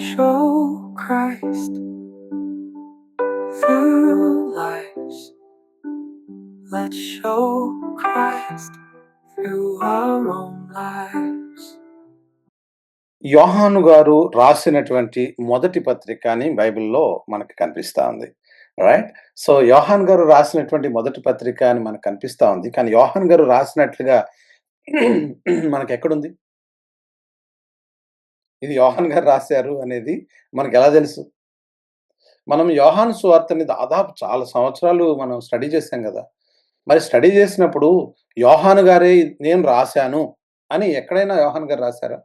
Show Christ through lives. Let's show Christ through our own lives. యోహాను గారు రాసినటువంటి మొదటి పత్రిక అని బైబిల్‌లో మనకు కనిపిస్తా ఉంది. రైట్? సో, యోహాను గారు రాసినటువంటి మొదటి పత్రిక అని మనకు కనిపిస్తా ఉంది. కానీ యోహాను గారు రాసినట్లుగా మనకెక్కడుంది? ఇది యోహాను గారు రాసారు అనేది మనకెలా తెలుసు? మనం యోహాను సువార్తని దాదాపు చాలా సంవత్సరాలు మనం స్టడీ చేసాం గదా! మరి స్టడీ చేసినప్పుడు యోహాను గారే నేను రాసాను అని ఎక్కడైనా యోహాను గారు రాసారా?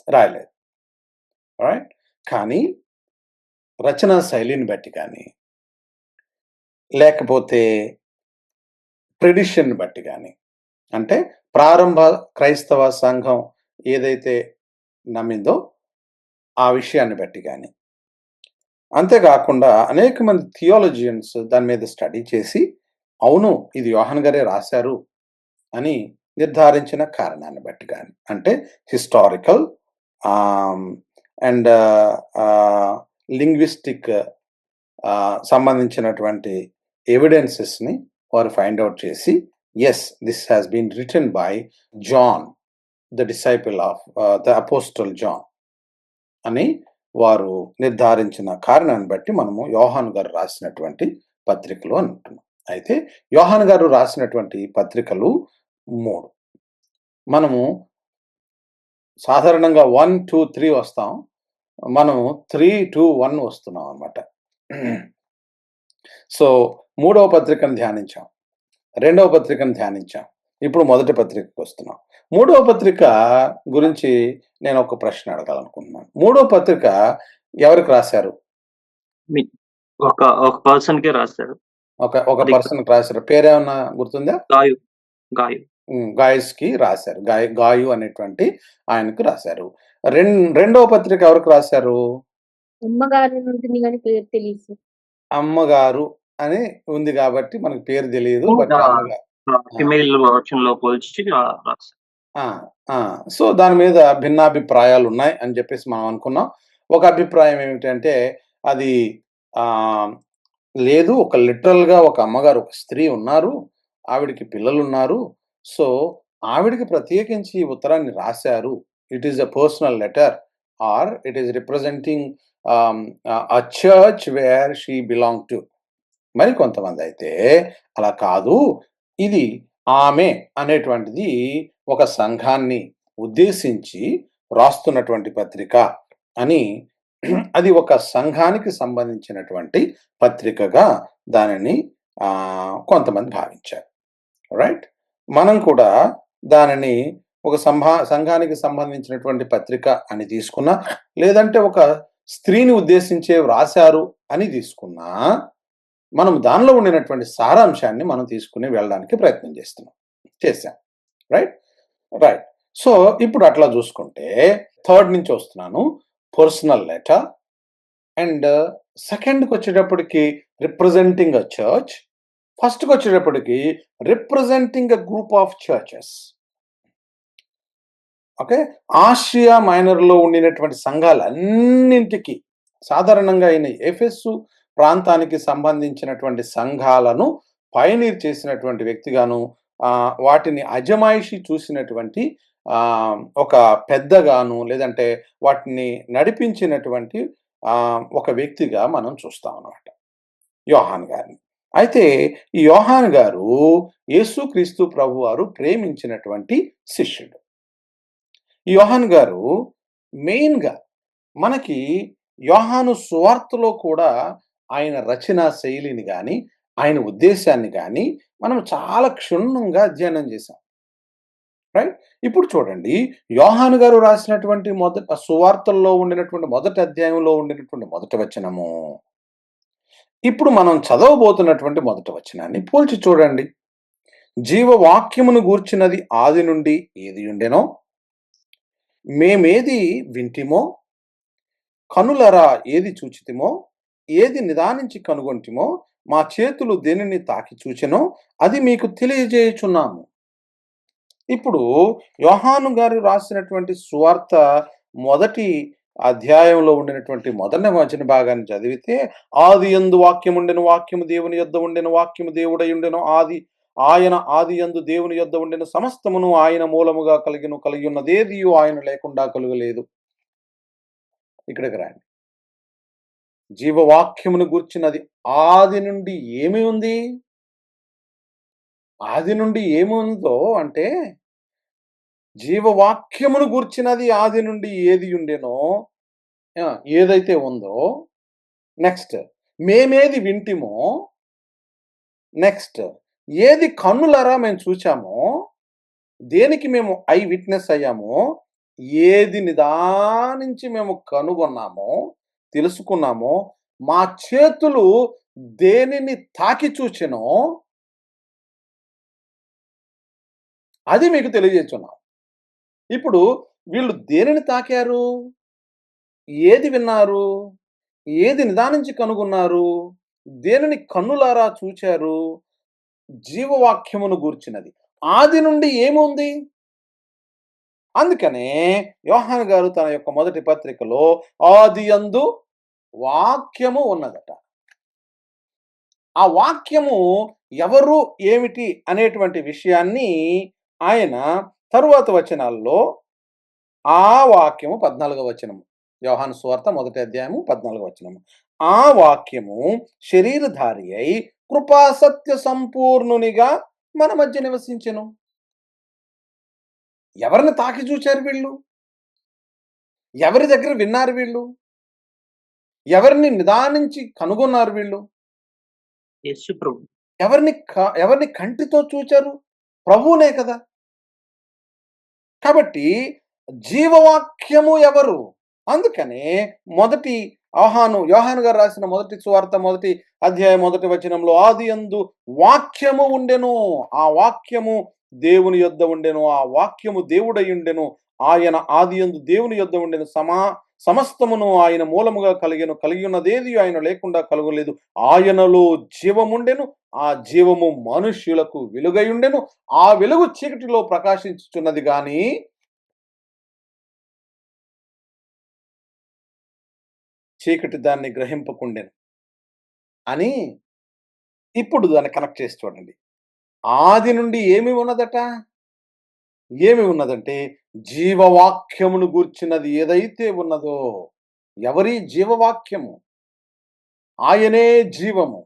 రాయలేదు. రైట్? కానీ రచనా శైలిని బట్టి గాని, లేకపోతే ట్రెడిషన్‌ని బట్టి గాని, అంటే ప్రారంభ క్రైస్తవ సంఘం ఏదైతే నమ్మిందో ఆ విషయాన్ని బట్టి గాని, అంతేగాకుండా అనేక మంది థియాలజియన్స్ దాని మీద స్టడీ చేసి, అవును ఇది యోహాను గారే రాశారు అని నిర్ధారించిన కారణాన్ని బట్టి గాని, అంటే హిస్టారికల్ ఆహ్, అండ్ లింగ్విస్టిక్ సంబంధించినటువంటి ఎవిడెన్సెస్‌ని వారు ఫైండ్ ఔట్ చేసి, yes this has been written by John the disciple of the apostle John అని వారు నిర్ధారించిన కారణాన్ని బట్టి మనము యోహాను గారు రాసినటువంటి పత్రికలు అని అంటున్నాం. అయితే యోహాను గారు రాసినటువంటి పత్రికలు 3. మనము సాధారణంగా 1, 2, 3 వస్తాం. మనము 3, 2, 1 వస్తున్నాం అన్నమాట. సో, మూడవ పత్రికను ధ్యానించాం. రెండవ పత్రికను ధ్యానించాం. ఇప్పుడు మొదటి పత్రికకొస్తున్నాం. మూడవ పత్రిక గురించి నేను ఒక ప్రశ్న అడగాలనుకుంటున్నాను. మూడవ పత్రిక ఎవరికి రాశారు? మీ ఒక ఒక పర్సన్‌కే రాశారు. ఒక అది పర్సన్‌కి రాశారు. పేరేమన్నా గుర్తుందా? గాయు. గాయు. గాయస్‌కి రాశారు. గాయు అనేటువంటి ఆయనకు రాశారు. రెండవ పత్రిక ఎవరికి రాశారు? అమ్మగారు అని ఉంటుంది గానీ పేరు తెలీదు సార్. అమ్మగారు అని ఉంది గాబట్టి మనకు పేరు తెలీదు. బట్ అమ్మగారు. ఫీమేల్ వర్షన్‌లో పోల్చి రాశారు. ఆ! ఆ! సో, దాని మీద భిన్నాభిప్రాయాలున్నాయి అని జెప్పేసి మనం అనుకున్నాం. ఒక అభిప్రాయం ఏమిటంటే, అది ఆహ్, లేదు ఒక లిటరల్‌గా ఒక అమ్మగారు, ఒక స్త్రీ ఉన్నారు. ఆవిడకి పిల్లలున్నారు. సో, ఆవిడకి ప్రత్యేకించి ఈ ఉత్తరాన్ని రాశారు. It is a personal letter or it is representing a church where she belong to. మరి కొంతమందయితే అలా కాదు. ఇది ఆమె అనేటువంటిది ఒక సంఘాన్ని ఉద్దేశించి రాస్తున్నటువంటి పత్రిక అని అది ఒక సంఘానికి సంబంధించినటువంటి పత్రికగా దానిని కొంతమంది భావించారు. రైట్? మనం కూడా దానిని ఒక సంఘానికి సంబంధించినటువంటి పత్రిక అని తీసుకున్నా, లేదంటే ఒక స్త్రీని ఉద్దేశించే వ్రాసారు అని తీసుకున్నా, మనం దానిలో ఉండినటువంటి సారాంశాన్ని మనం తీసుకుని వెళ్ళడానికి ప్రయత్నం చేశాం. రైట్? రైట్. సో, ఇప్పుడు అట్లా చూసుకుంటే థర్డ్ నుంచి వస్తున్నాను. పర్సనల్ లెటర్ అండ్ సెకండ్‌కొచ్చేటప్పటికి రిప్రజెంటింగ్ ఎ చర్చ్. ఫస్ట్‌కొచ్చేటప్పటికి representing a group of churches. Okay. Asia మైనర్‌లో ఉండినటువంటి సంఘాలన్నింటికి సాధారణంగా ఈయన ఎఫెసు ప్రాంతానికి సంబంధించినటువంటి సంఘాలను పయనీర్ చేసినటువంటి వ్యక్తిగాను, వాటిని అజమాయిషీ చూసినటువంటి ఒక పెద్దగాను, లేదంటే వాటిని నడిపించినటువంటి ఒక వ్యక్తిగా మనం చూస్తాం అన్నమాట యోహాను గారిని. అయితే ఈ యోహాను గారు యేసుక్రీస్తు ప్రభువారు ప్రేమించినటువంటి శిష్యుడు. ఈ యోహాను గారు మెయిన్‌గా మనకి యోహాను సువార్తలో కూడా ఆయన రచనా శైలిని గాని, ఆయన ఉద్దేశాన్ని గాని మనం చాలా క్షుణ్ణంగా అధ్యయనం చేశాం. రైట్? ఇప్పుడు చూడండి, యోహాను గారు రాసినటువంటి సువార్తల్లో ఉండినటువంటి మొదటి అధ్యాయంలో ఉండినటువంటి మొదటి వచనము, ఇప్పుడు మనం చదవబోతున్నటువంటి మొదటి వచనాన్ని పోల్చి చూడండి. జీవవాక్యమును గూర్చినది ఆది నుండి ఏది ఉండెనో, మేమేది వింటిమో, కనులరా ఏది చూచితిమో, ఏది నిదానించి కనుగొంటిమో, మా చేతులు దేనిని తాకి చూచెనో అది మీకు తెలియజేయుచున్నాము. ఇప్పుడు యోహాను గారు రాసినటువంటి సువార్త మొదటి అధ్యాయంలో ఉండినటువంటి మొదటి వచన భాగాన్ని చదివితే, ఆదియందు వాక్యముండెను, వాక్యము దేవుని యొద్ద ఉండెను, వాక్యము దేవుడై ఉండెను, ఆయన ఆదియందు దేవుని యొద్ద ఉండెను, సమస్తమును ఆయన మూలముగా కలిగెను, కలిగి ఉన్నదేదియు ఆయన లేకుండా కలుగలేదు. ఇక్కడికి రండి. జీవవాక్యమును గూర్చినది ఆది నుండి ఏమి ఉంది? ఆది నుండి ఏమి ఉందో అంటే, జీవవాక్యమును గూర్చినది ఆది నుండి ఏది ఉండెనో, ఏదైతే ఉందో, నెక్స్ట్ మేమేది వింటిమో, నెక్స్ట్ ఏది కన్నులారా మేము చూచామో, దేనికి మేము ఐ విట్నెస్ అయ్యామో, ఏది నిదానించి మేము కనుగొన్నామో, తెలుసుకున్నామో, మా చేతులు దేనిని తాకి చూచెనో అది మీకు తెలియజేస్తున్నాం. ఇప్పుడు వీళ్ళు దేనిని తాకారు? ఏది విన్నారు? ఏది నిదానించి కనుగొన్నారు? దేనిని కన్నులారా చూచారు? జీవవాక్యమును గూర్చినది. ఆది నుండి ఏముంది? అందుకనే యోహాను గారు తన యొక్క మొదటి పత్రికలో ఆదియందు వాక్యము ఉన్నదట. ఆ వాక్యము ఎవరు, ఏమిటి అనేటువంటి విషయాన్ని ఆయన తరువాత వచనాల్లో ఆ వాక్యము 14వ వచనము, యోహాను సువార్త మొదటి అధ్యాయము 14వ వచనము. ఆ వాక్యము శరీరధారి అయి కృపా సత్య సంపూర్ణునిగా మన మధ్య నివసించెను. ఎవరిని తాకి చూచారు వీళ్ళు? ఎవరి దగ్గర విన్నారు వీళ్ళు? ఎవరిని నిదానించి కనుగొన్నారు వీళ్ళు? యేసు ప్రభు. ఎవరిని కంటితో చూచారు? ప్రభువునే కదా. కాబట్టి జీవవాక్యము ఎవరు? అందుకనే యోహాను గారు రాసిన మొదటి సువార్త మొదటి అధ్యాయం మొదటి వచనంలో ఆదియందు వాక్యము ఉండెను, ఆ వాక్యము దేవుని యొద్ద ఉండెను, ఆ వాక్యము దేవుడై ఉండెను, ఆయన ఆదియందు దేవుని యొద్ద ఉండెను, సమస్తమును ఆయన మూలముగా కలిగెను, కలిగి ఉన్నదేది ఆయన లేకుండా కలుగలేదు. ఆయనలో జీవముండెను, ఆ జీవము మనుష్యులకు వెలుగై ఉండెను, ఆ వెలుగు చీకటిలో ప్రకాశించుచున్నది గాని చీకటి దాన్ని గ్రహింపకుండెను అని ఇప్పుడు దాన్ని కనెక్ట్ చేసి చూడండి. ఆది నుండి ఏమి ఉన్నదట? ఏమి ఉన్నదంటే జీవవాక్యమును గూర్చినది ఏదైతే ఉన్నదో. ఎవరి జీవవాక్యము? ఆయనే జీవము.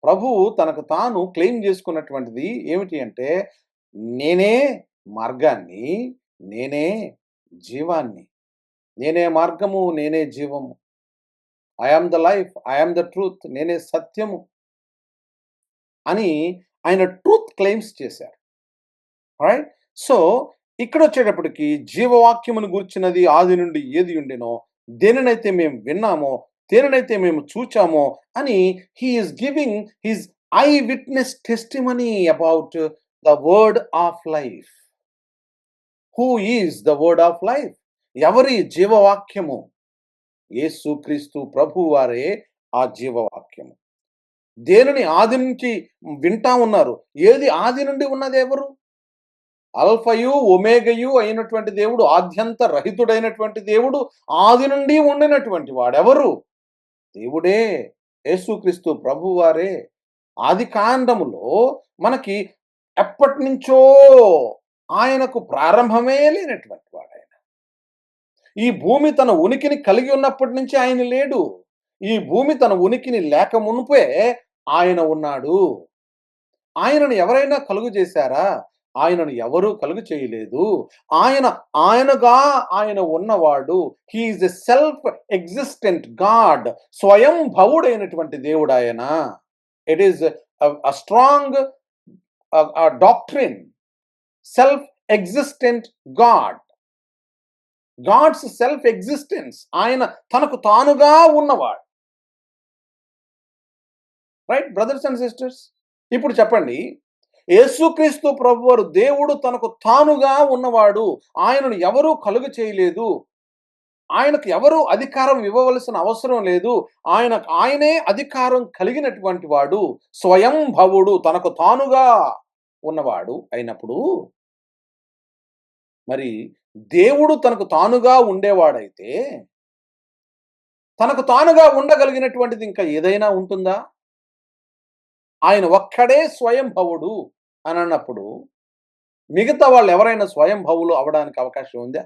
ప్రభువు తనకు తాను క్లెయిమ్ చేసుకున్నటువంటిది ఏమిటి అంటే, నేనే మార్గాన్ని, నేనే జీవాన్ని, నేనే మార్గము, నేనే జీవము, I am the life, I am the truth, నేనే సత్యము అని ఆయన ట్రూత్ క్లెయిమ్స్ చేశారు. రైట్? సో ఇక్కడొచ్చేటప్పటికి జీవవాక్యమును గూర్చినది ఆది నుండి ఏది ఉండెనో, దేనినైతే మేము విన్నామో, దేనినైతే మేము చూచామో అని he is giving his I witness testimony about the word of life. Who is the word of life? ఎవరి జీవవాక్యము? యేసుక్రీస్తు ప్రభువు వారే ఆ జీవవాక్యము. దేనిని ఆది నుంచి వింటా ఉన్నారు? ఏది ఆది నుండి ఉన్నది ఎవరు? అల్ఫయు ఒమేగయు అయినటువంటి దేవుడు, ఆద్యంత రహితుడైనటువంటి దేవుడు, ఆది నుండి ఉండినటువంటి వాడెవరు? దేవుడే, యేసుక్రీస్తు ప్రభువారే. ఆది కాండములో మనకి ఎప్పటినుంచో ఆయనకు ప్రారంభమే లేనటువంటి వాడాయన. ఈ భూమి తన ఉనికిని కలిగి ఉన్నప్పటి నుంచి ఆయన లేడు. ఈ భూమి తన ఉనికిని లేక మునుపే ఆయన ఉన్నాడు. ఆయనను ఎవరైనా కలుగు చేశారా? ఆయనను ఎవరూ కలుగు చేయలేదు. ఆయనగా ఆయన ఉన్నవాడు. He is a self existent God. స్వయంభవుడైనటువంటి దేవుడు ఆయన. It is a strong doctrine. Self existent God. God's self existence. ఆయన తనకు తానుగా ఉన్నవాడు. Right brothers and sisters? ఇప్పుడు చెప్పండి, యేసుక్రీస్తు ప్రభువారు దేవుడు తనకు తానుగా ఉన్నవాడు. ఆయనను ఎవరూ కలుగు చేయలేదు. ఆయనకు ఎవరు అధికారం ఇవ్వవలసిన అవసరం లేదు. ఆయనే అధికారం కలిగినటువంటి వాడు, స్వయంభవుడు, తనకు తానుగా ఉన్నవాడు అయినప్పుడు మరి దేవుడు తనకు తానుగా ఉండేవాడైతే, తనకు తానుగా ఉండగలిగినటువంటిది ఇంకా ఏదైనా ఉంటుందా? ఆయన ఒక్కడే స్వయంభవుడు అనన్నప్పుడు, మిగతా వాళ్ళు ఎవరైనా స్వయంభవులు అవ్వడానికి అవకాశం ఉందా?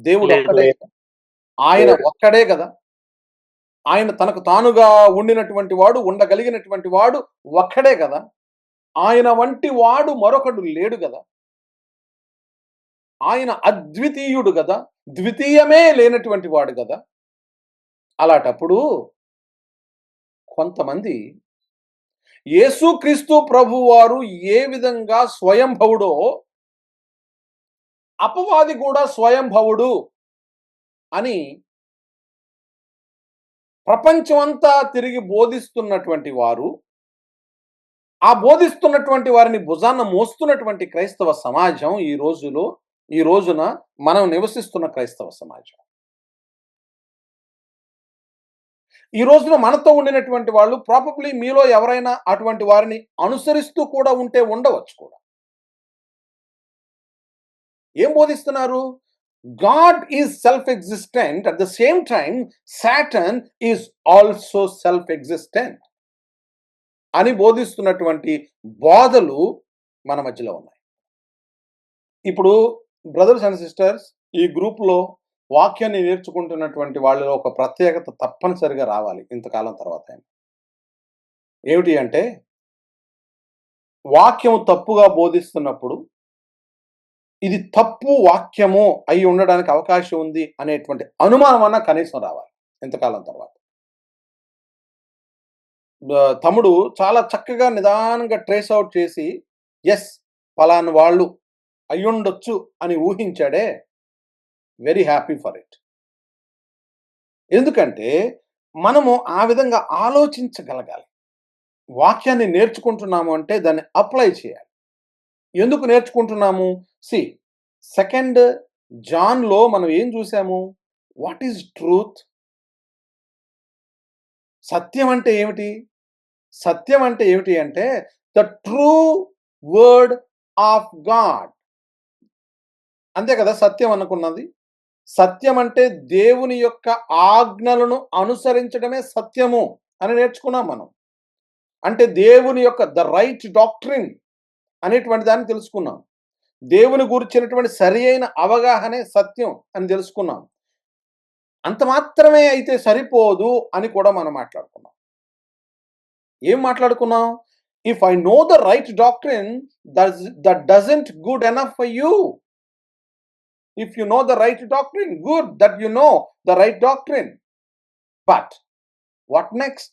దేవుడు లేదు. ఒక్కడే కదా! ఆయన ఒక్కడే కదా! ఆయన తనకు తానుగా ఉండినటువంటి వాడు, ఉండగలిగినటువంటి వాడు ఒక్కడే కదా! ఆయన వంటి వాడు మరొకడు లేడు గదా! ఆయన అద్వితీయుడు గదా! ద్వితీయమే లేనటువంటి వాడు గదా! అలాటప్పుడు కొంతమంది యేసుక్రీస్తు ప్రభువారు ఏ విధంగా స్వయంభవుడో, అపవాది కూడా స్వయంభవుడు అని ప్రపంచమంతా తిరిగి బోధిస్తున్నటువంటి వారు, ఆ బోధిస్తున్నటువంటి వారిని భుజాన మోస్తున్నటువంటి క్రైస్తవ సమాజం ఈ రోజున మనం నివసిస్తున్న క్రైస్తవ సమాజం. ఈ రోజున మనతో ఉండినటువంటి వాళ్ళు ప్రాబబ్లీ మీలో ఎవరైనా అటువంటి వారిని అనుసరిస్తూ కూడా ఉంటే ఉండవచ్చు కూడా. ఏం బోధిస్తున్నారు? God is self existent, at the same time Satan is also self existent అని బోధిస్తున్నటువంటి బోధలు మన మధ్యలో ఉన్నాయి. ఇప్పుడు బ్రదర్స్ అండ్ సిస్టర్స్, ఈ గ్రూప్‌లో వాక్యాన్ని నేర్చుకుంటున్నటువంటి వాళ్ళలో ఒక ప్రత్యేకత తప్పనిసరిగా రావాలి ఇంతకాలం తర్వాత అయినా. ఏమిటి అంటే, వాక్యము తప్పుగా బోధిస్తున్నప్పుడు, ఇది తప్పు వాక్యము అయి ఉండడానికి అవకాశం ఉంది అనేటువంటి అనుమానం అన్నా కనీసం రావాలి ఇంతకాలం తర్వాత. తమ్ముడు చాలా చక్కగా నిదానంగా ట్రేస్ ఔట్ చేసి, యెస్, పలానా వాళ్ళు అయ్యుండొచ్చు అని ఊహించాడే, వెరీ హ్యాపీ ఫర్ ఇట్. ఎందుకంటే మనము ఆ విధంగా ఆలోచించగలగాలి. వాక్యాన్ని నేర్చుకుంటున్నాము అంటే దాన్ని అప్లై చేయాలి. ఎందుకు నేర్చుకుంటున్నాము? సి, 2 జాన్‌లో మనం ఏం చూసాము? What is truth? సత్యం అంటే ఏమిటి? సత్యం అంటే ఏమిటి అంటే, the true word of God. అంతే కదా సత్యం అనుకున్నది. సత్యం అంటే దేవుని యొక్క ఆజ్ఞలను అనుసరించడమే సత్యము అని నేర్చుకున్నాం మనం. అంటే దేవుని యొక్క ద రైట్ డాక్ట్రిన్ అనేటువంటి దాన్ని తెలుసుకున్నాం. దేవుని గురించినటువంటి సరి అయిన అవగాహనే సత్యం అని తెలుసుకున్నాం. అంత మాత్రమే అయితే సరిపోదు అని కూడా మనం మాట్లాడుకున్నాం. ఏం మాట్లాడుకున్నాం? If I know the right doctrine, that doesn't good enough for you. If you know the right doctrine, good that you know the right doctrine. But what next?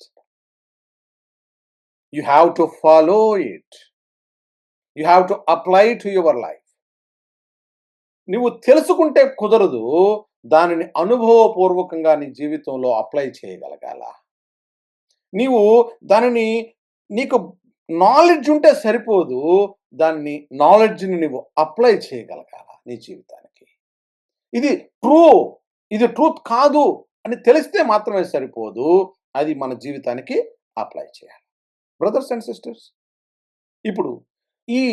You have to follow it. You have to apply to your life. నువ్వు తెలుసుకుంటే కుదరదు, దానిని అనుభవపూర్వకంగా నీ జీవితంలో apply చేయగలగాల. నీవు దానిని, నీకు నాలెడ్జ్ ఉంటే సరిపోదు, దాన్ని నాలెడ్జ్‌ని నువ్వు అప్లై చేయగలగాల నీ జీవితానికి. ఇది ట్రూత్ కాదు అని తెలిస్తే మాత్రమే సరిపోదు, అది మన జీవితానికి అప్లై చేయాలి. బ్రదర్స్ అండ్ సిస్టర్స్, ఇప్పుడు ఈ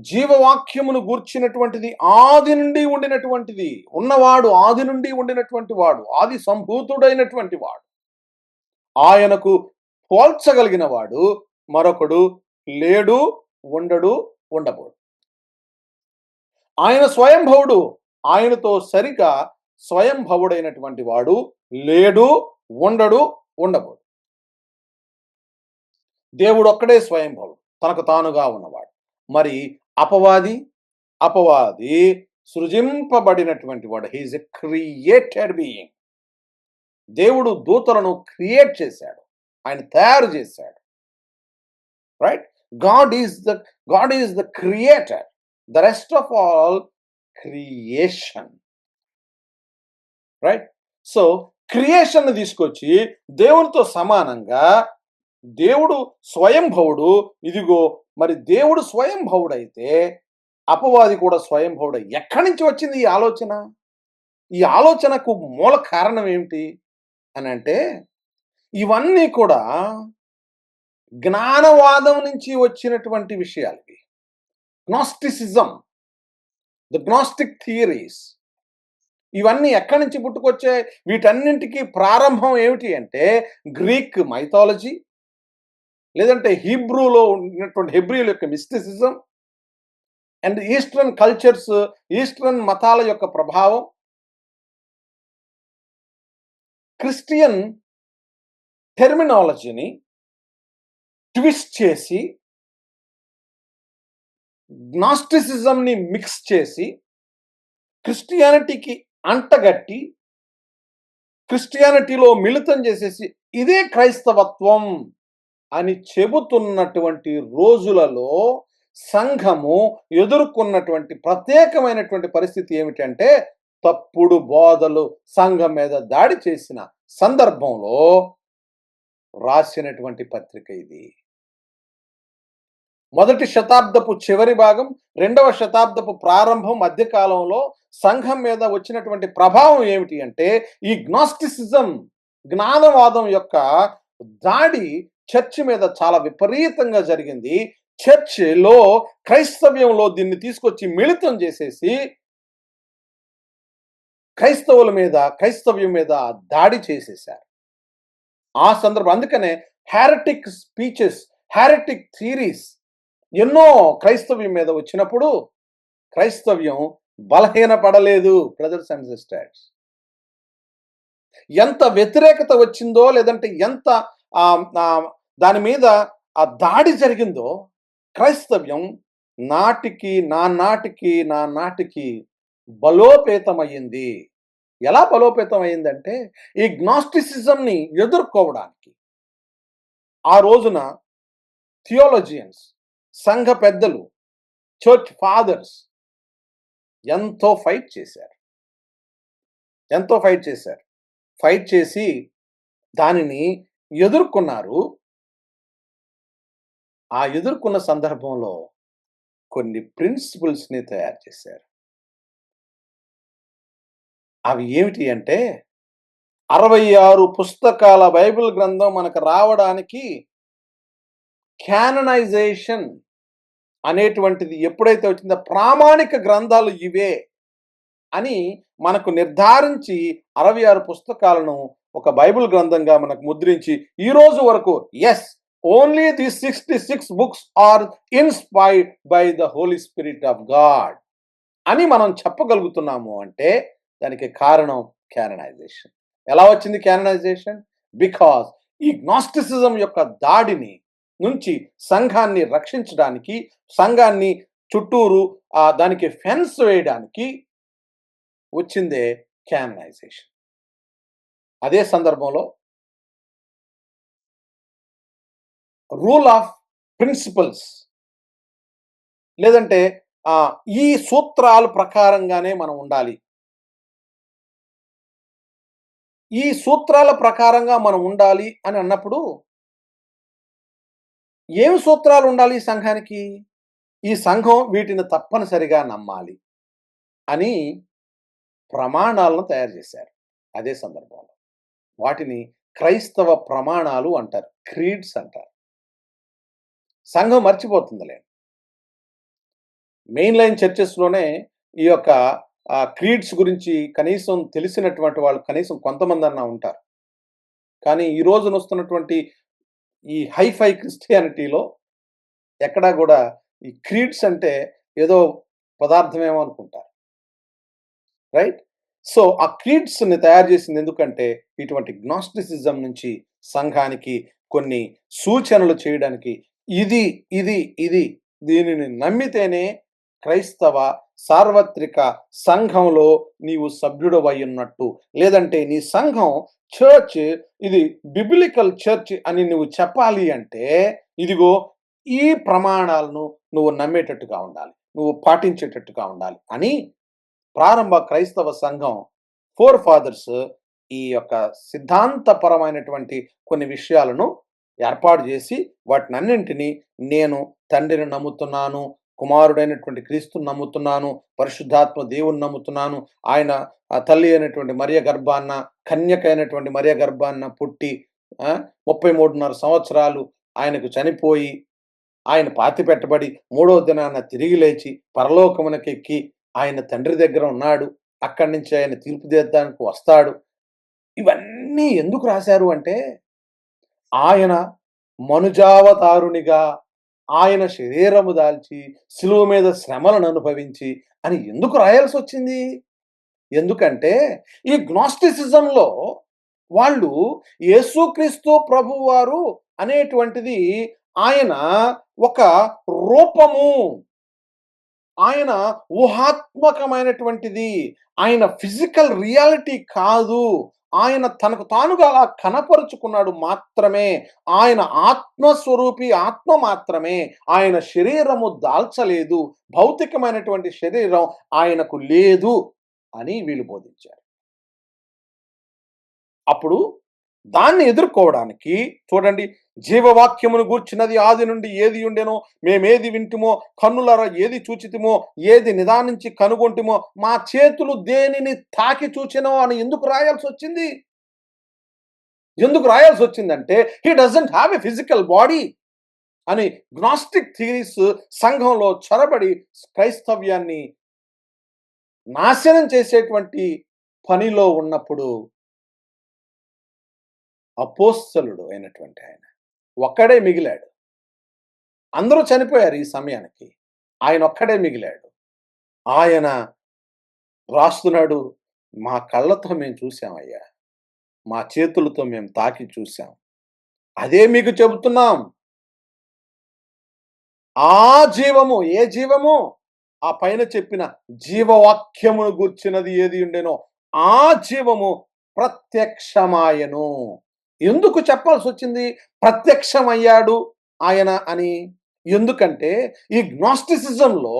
జీవవాక్యమును గూర్చినటువంటిది ఆది నుండి ఉండినటువంటిది, ఉన్నవాడు ఆది నుండి ఉండినటువంటి వాడు, ఆది సంభూతుడైనటువంటి వాడు, ఆయనకు పోల్చగలిగిన వాడు మరొకడు లేడు, ఉండడు, ఉండబోడు. ఆయన స్వయంభవుడు. ఆయనతో సరిగా స్వయంభవుడైనటువంటి వాడు లేడు, ఉండడు, ఉండబోడు. దేవుడు ఒక్కడే స్వయంభవుడు, తనకు తానుగా ఉన్నవాడు. మరి అపవాది సృజింపబడినటువంటి వాడు. He is a created being. దేవుడు దూతలను క్రియేట్ చేశాడు, ఆయన తయారు చేశాడు. Right? God is the creator. The rest of all creation. Right? So creation తీసుకొచ్చి దేవునితో సమానంగా, దేవుడు స్వయంభవుడు. ఇదిగో మరి దేవుడు స్వయంభవుడైతే అపవాది కూడా స్వయంభవుడు. ఎక్కడి నుంచి వచ్చింది ఈ ఆలోచన? ఈ ఆలోచనకు మూల కారణం ఏమిటి అని అంటే, ఇవన్నీ కూడా జ్ఞానవాదం నుంచి వచ్చినటువంటి విషయాలు. గ్నాస్టిసిజం. The gnostic theories. ఇవన్నీ ఎక్కడి నుంచి పుట్టుకొచ్చాయి? వీటన్నింటికి ప్రారంభం ఏమిటి అంటే గ్రీక్ మైథాలజీ, లేదంటే హీబ్రూలో ఉన్నటువంటి హెబ్రీల యొక్క mysticism and eastern cultures, eastern మతాల యొక్క ప్రభావం, క్రిస్టియన్ టెర్మినాలజీని ట్విస్ట్ చేసి గ్నాస్టిసిజంని మిక్స్ చేసి క్రిస్టియానిటీకి అంటగట్టి క్రిస్టియానిటీలో మిళితం చేసేసి ఇదే క్రైస్తవత్వం అని చెబుతున్నటువంటి రోజులలో సంఘము ఎదుర్కొన్నటువంటి ప్రత్యేకమైనటువంటి పరిస్థితి ఏమిటంటే తప్పుడు బోధలు సంఘం మీద దాడి చేసిన సందర్భంలో రాసినటువంటి పత్రిక ఇది. మొదటి శతాబ్దపు చివరి భాగం, 2వ శతాబ్దపు ప్రారంభం, మధ్యకాలంలో సంఘం మీద వచ్చినటువంటి ప్రభావం ఏమిటి అంటే ఈ గ్నాస్టిసిజం, జ్ఞానవాదం యొక్క దాడి చర్చ్ మీద చాలా విపరీతంగా జరిగింది. చర్చ్లో క్రైస్తవ్యంలో దీన్ని తీసుకొచ్చి మిళితం చేసేసి క్రైస్తవ్యం మీద దాడి చేసేశారు. ఆ సందర్భం అందుకనే హ్యారెటిక్ స్పీచెస్, హ్యారెటిక్ థియరీస్ ఎన్నో క్రైస్తవ్యం మీద వచ్చినప్పుడు క్రైస్తవ్యం బలహీనపడలేదు. బ్రదర్స్ అండ్ సిస్టర్స్, ఎంత వ్యతిరేకత వచ్చిందో లేదంటే ఎంత దాని మీద ఆ దాడి జరిగిందో క్రైస్తవ్యం నాటికి బలోపేతమయ్యింది. ఎలా బలోపేతం అయ్యిందంటే ఈ గ్నాస్టిసిజంని ఎదుర్కోవడానికి ఆ రోజున థియోలజియన్స్, సంఘ పెద్దలు, చర్చ్ ఫాదర్స్ ఎంతో ఫైట్ చేశారు. ఫైట్ చేసి దానిని ఎదుర్కొన్నారు. ఆ ఎదుర్కొన్న సందర్భంలో కొన్ని ప్రిన్సిపల్స్ని తయారు చేశారు. అవి ఏమిటి అంటే 66 పుస్తకాల బైబిల్ గ్రంథం మనకు రావడానికి క్యాననైజేషన్ అనేటువంటిది ఎప్పుడైతే వచ్చిందో ప్రామాణిక గ్రంథాలు ఇవే అని మనకు నిర్ధారించి 66 పుస్తకాలను ఒక బైబిల్ గ్రంథంగా మనకు ముద్రించి ఈ రోజు వరకు only the 66 books are inspired by the Holy Spirit of God అని మనం చెప్పగలుగుతున్నాము అంటే దానికి కారణం క్యాననైజేషన్. ఎలా వచ్చింది క్యాననైజేషన్? బికాస్ ఈ గ్నాస్టిసిజం యొక్క దాడిని నుంచి సంఘాన్ని రక్షించడానికి, సంఘాన్ని చుట్టూరు దానికి ఫెన్స్ వేయడానికి వచ్చిందే క్యాననైజేషన్. అదే సందర్భంలో రూల్ ఆఫ్ ప్రిన్సిపల్స్ లేదంటే ఈ సూత్రాల ప్రకారంగానే మనం ఉండాలి. ఈ సూత్రాల ప్రకారంగా మనం ఉండాలి అని అన్నప్పుడు ఏమి సూత్రాలు ఉండాలి ఈ సంఘానికి? ఈ సంఘం వీటిని తప్పనిసరిగా నమ్మాలి అని ప్రమాణాలను తయారు చేశారు. అదే సందర్భంలో వాటిని క్రైస్తవ ప్రమాణాలు అంటారు, క్రీడ్స్ అంటారు. సంఘం మర్చిపోతుందిలే. మెయిన్ లైన్ చర్చెస్లోనే ఈ యొక్క క్రీడ్స్ గురించి కనీసం తెలిసినటువంటి వాళ్ళు కనీసం కొంతమంది అన్నా ఉంటారు. కానీ ఈ రోజున వస్తున్నటువంటి ఈ హైఫై క్రిస్టియానిటీలో ఎక్కడా కూడా ఈ క్రీడ్స్ అంటే ఏదో పదార్థమేమో అనుకుంటారు. రైట్? సో ఆ క్రీడ్స్ని తయారు చేసింది ఎందుకంటే ఇటువంటి గ్నాస్టిసిజం నుంచి సంఘానికి కొన్ని సూచనలు చేయడానికి ఇది దీనిని నమ్మితేనే క్రైస్తవ సార్వత్రిక సంఘంలో నీవు సభ్యుడవై ఉన్నట్టు, లేదంటే నీ సంఘం చర్చ్ ఇది బిబ్లికల్ చర్చ్ అని నువ్వు చెప్పాలి అంటే ఇదిగో ఈ ప్రమాణాలను నువ్వు నమ్మేటట్టుగా ఉండాలి, నువ్వు పాటించేటట్టుగా ఉండాలి అని ప్రారంభ క్రైస్తవ సంఘం ఫోర్ ఫాదర్స్ ఈ యొక్క సిద్ధాంతపరమైనటువంటి కొన్ని విషయాలను ఏర్పాటు చేసి వాటినన్నింటినీ నేను తండ్రిని నమ్ముతున్నాను, కుమారుడైనటువంటి క్రీస్తుని నమ్ముతున్నాను, పరిశుద్ధాత్మ దేవుని నమ్ముతున్నాను, ఆయన తల్లి అయినటువంటి మరియ గర్భాన్న, కన్యక అయినటువంటి మరియ గర్భాన్న పుట్టి 33.5 సంవత్సరాలు ఆయనకు చనిపోయి ఆయన పాతి పెట్టబడి 3వ దినాన తిరిగి లేచి పరలోకమునకెక్కి ఆయన తండ్రి దగ్గర ఉన్నాడు. అక్కడి నుంచి ఆయన తీర్పు తీర్చడానికి వస్తాడు. ఇవన్నీ ఎందుకు రాశారు అంటే, ఆయన మనుజావతారునిగా ఆయన శరీరము దాల్చి శిలువ మీద శ్రమలను అనుభవించి అని ఎందుకు రాయాల్సొచ్చింది? ఎందుకంటే ఈ గ్నాస్టిసిజంలో వాళ్ళు యేసుక్రీస్తు ప్రభువారు అనేటువంటిది ఆయన ఒక రూపము, ఆయన ఊహాత్మకమైనటువంటిది, ఆయన ఫిజికల్ రియాలిటీ కాదు. ఆయన తనకు తానుగా అలా కనపరుచుకున్నాడు మాత్రమే. ఆయన ఆత్మస్వరూపి ఆత్మ మాత్రమే. ఆయన శరీరము దాల్చలేదు. భౌతికమైనటువంటి శరీరం ఆయనకు లేదు అని వీళ్ళు బోధించారు. అప్పుడు దాన్ని ఎదుర్కోవడానికి చూడండి, జీవవాక్యమును గూర్చినది ఆది నుండి ఏది ఉండెనో, మేమేది వింటిమో, కన్నులారా ఏది చూచితిమో, ఏది నిదానించి కనుగొంటిమో, మా చేతులు దేనిని తాకి చూచెనో అని ఎందుకు రాయాల్సొచ్చింది? ఎందుకు రాయాల్సొచ్చిందంటే, he doesn't have a physical body అని గ్నాస్టిక్ థియరీస్ సంఘంలో చొరబడి క్రైస్తవ్యాన్ని నాశనం చేసేటువంటి పనిలో ఉన్నప్పుడు అపోస్తలుడు అయినటువంటి ఆయన ఒక్కడే మిగిలాడు. అందరూ చనిపోయారు ఈ సమయానికి. ఆయన ఒక్కడే మిగిలాడు. ఆయన రాస్తున్నాడు, మా కళ్ళతో మేము చూసామయ్యా, మా చేతులతో మేము తాకి చూసాం, అదే మీకు చెబుతున్నాం. ఆ జీవము, ఏ జీవము? ఆ పైన చెప్పిన జీవవాక్యమును గూర్చినది ఏది ఉండెనో ఆ జీవము ప్రత్యక్షమాయను. ఎందుకు చెప్పాల్సొచ్చింది ప్రత్యక్షమయ్యాడు ఆయన అని? ఎందుకంటే ఈ గ్నాస్టిసిజంలో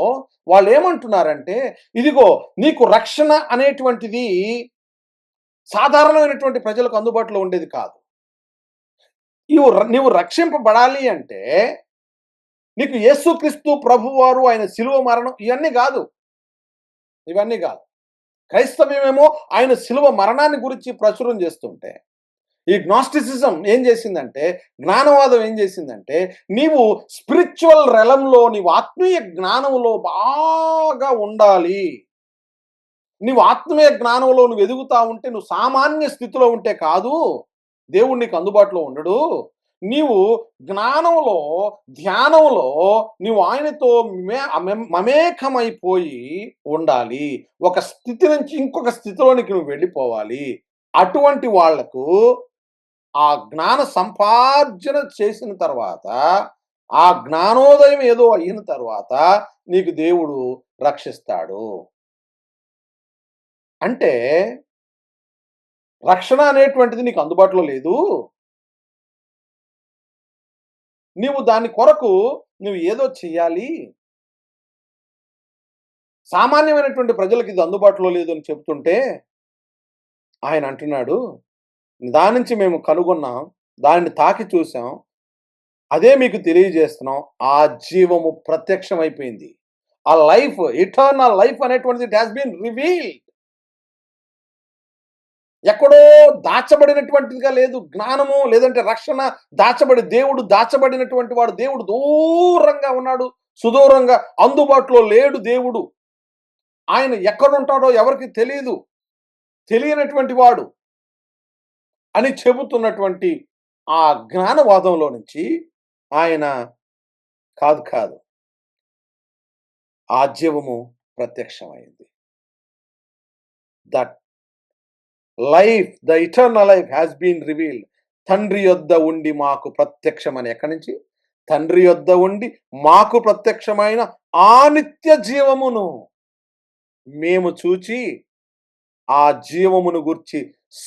వాళ్ళు ఏమంటున్నారంటే, ఇదిగో నీకు రక్షణ అనేటువంటిది సాధారణమైనటువంటి ప్రజలకు అందుబాటులో ఉండేది కాదు. నీవు రక్షింపబడాలి అంటే నీకు యేసుక్రీస్తు ప్రభువారు ఆయన శిలువ మరణం ఇవన్నీ కాదు. క్రైస్తవ్యమేమో ఆయన శిలువ మరణాన్ని గురించి ప్రచురం చేస్తుంటే, ఈ గ్నాస్టిసిజం ఏం చేసిందంటే, జ్ఞానవాదం ఏం చేసిందంటే, నీవు స్పిరిచువల్ రెలంలో, నీవు ఆత్మీయ జ్ఞానంలో బాగా ఉండాలి. నీవు ఆత్మీయ జ్ఞానంలో నువ్వు ఎదుగుతా ఉంటే, నువ్వు సామాన్య స్థితిలో ఉంటే కాదు దేవుడు నీకు అందుబాటులో ఉండడు. నీవు జ్ఞానంలో, ధ్యానంలో నీవు ఆయనతో మమేకమైపోయి ఉండాలి. ఒక స్థితి నుంచి ఇంకొక స్థితిలోనికి నువ్వు వెళ్ళిపోవాలి. అటువంటి వాళ్లకు ఆ జ్ఞాన సంపార్జన చేసిన తర్వాత, ఆ జ్ఞానోదయం ఏదో అయిన తర్వాత నీకు దేవుడు రక్షిస్తాడు. అంటే రక్షణ అనేటువంటిది నీకు అందుబాటులో లేదు. నీవు దాని కొరకు నువ్వు ఏదో చెయ్యాలి. సామాన్యమైనటువంటి ప్రజలకు ఇది అందుబాటులో లేదు అని చెప్తుంటే ఆయన అంటున్నాడు, దాని నుంచి మేము కనుగొన్నాం, దానిని తాకి చూసాం, అదే మీకు తెలియజేస్తున్నాం. ఆ జీవము ప్రత్యక్షమైపోయింది. ఆ లైఫ్, ఇటర్నల్ లైఫ్ అనేటువంటిది ఇట్ హాస్ బీన్ రివీల్డ్. ఎక్కడో దాచబడినటువంటిదిగా లేదు. జ్ఞానము లేదంటే రక్షణ దేవుడు దాచబడినటువంటి వాడు. దేవుడు దూరంగా ఉన్నాడు, సుదూరంగా, అందుబాటులో లేడు దేవుడు. ఆయన ఎక్కడుంటాడో ఎవరికి తెలియదు, తెలియనటువంటి వాడు అని చెబుతున్నటువంటి ఆ జ్ఞానవాదంలో నుంచి ఆయన కాదు ఆ జీవము ప్రత్యక్షమైంది. That life, the eternal life has been revealed. తండ్రి యొద్ద ఉండి మాకు ప్రత్యక్షమని. ఎక్కడి నుంచి? తండ్రి యొద్ద ఉండి మాకు ప్రత్యక్షమైన ఆ నిత్య జీవమును మేము చూచి ఆ జీవమును గుర్చి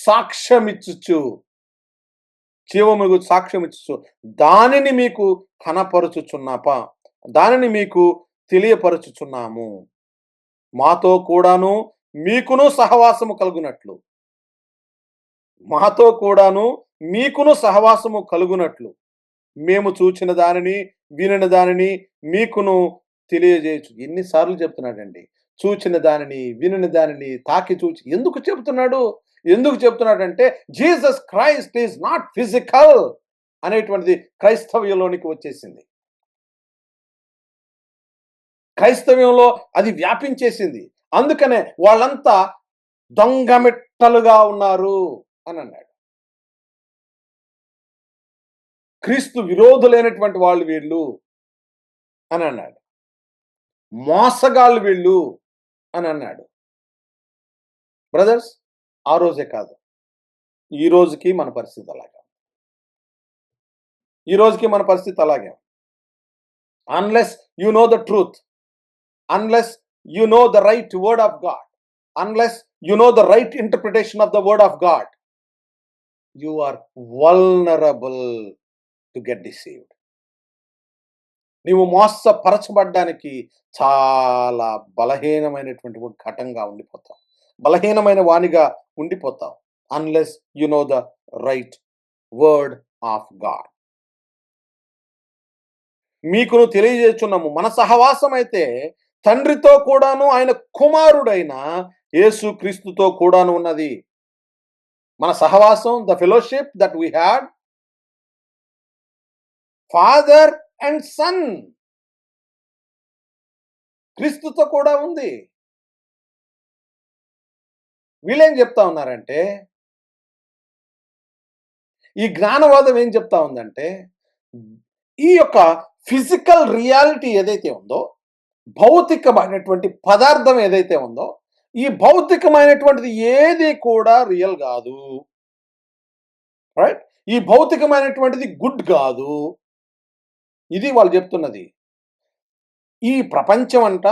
సాక్ష్యమిచ్చుచు, జీవమును గురించి సాక్ష్యమిచ్చుచు దానిని మీకు దానిని మీకు తెలియపరచుచున్నాము. మాతో కూడాను మీకును సహవాసము కలుగునట్లు, మేము చూచిన దానిని, వినిన దానిని మీకును తెలియజేయచ్చు. ఎన్నిసార్లు చెప్తున్నాడండి, చూచిన దానిని, వినిన దానిని, తాకి చూచి. ఎందుకు చెప్తున్నాడంటే Jesus Christ is not physical అనేటువంటిది క్రైస్తవ్యంలోనికి వచ్చేసింది. క్రైస్తవ్యంలో అది వ్యాపించేసింది. అందుకనే వాళ్ళంతా దొంగమిట్టలుగా ఉన్నారు అని అన్నాడు. క్రీస్తు విరోధులైనటువంటి వాళ్ళు వీళ్ళు అని అన్నాడు. మోసగాళ్ళు వీళ్ళు అని అన్నాడు. బ్రదర్స్, ఆ రోజే కాదు, ఈ రోజుకి మన పరిస్థితి అలాగే. ఈ రోజుకి మన పరిస్థితి అలాగే. Unless you know the truth, unless you know the right word of God, unless you know the right interpretation of the word of God, you are vulnerable to get deceived. నీవు మోసపరచబడ్డానికి చాలా బలహీనమైనటువంటి ఘటంగా ఉండిపోతావు, బలహీనమైన వానిగా ఉండిపోతావు. Unless you know the right word of God. మీకును తెలియజేస్తున్నాము, మన సహవాసం అయితే తండ్రితో కూడాను ఆయన కుమారుడైన యేసు క్రీస్తుతో కూడాను ఉన్నది. మన సహవాసం, the fellowship that we had, Father and Son, క్రీస్తుతో కూడా ఉంది. వీళ్ళేం చెప్తా ఉన్నారంటే, ఈ జ్ఞానవాదం ఏం చెప్తా ఉందంటే, ఈ యొక్క ఫిజికల్ రియాలిటీ ఏదైతే ఉందో, భౌతికమైనటువంటి పదార్థం ఏదైతే ఉందో, ఈ భౌతికమైనటువంటిది ఏది కూడా రియల్ కాదు. రైట్? ఈ భౌతికమైనటువంటిది గుడ్ కాదు. ఇది వాళ్ళు చెప్తున్నది. ఈ ప్రపంచం అంట,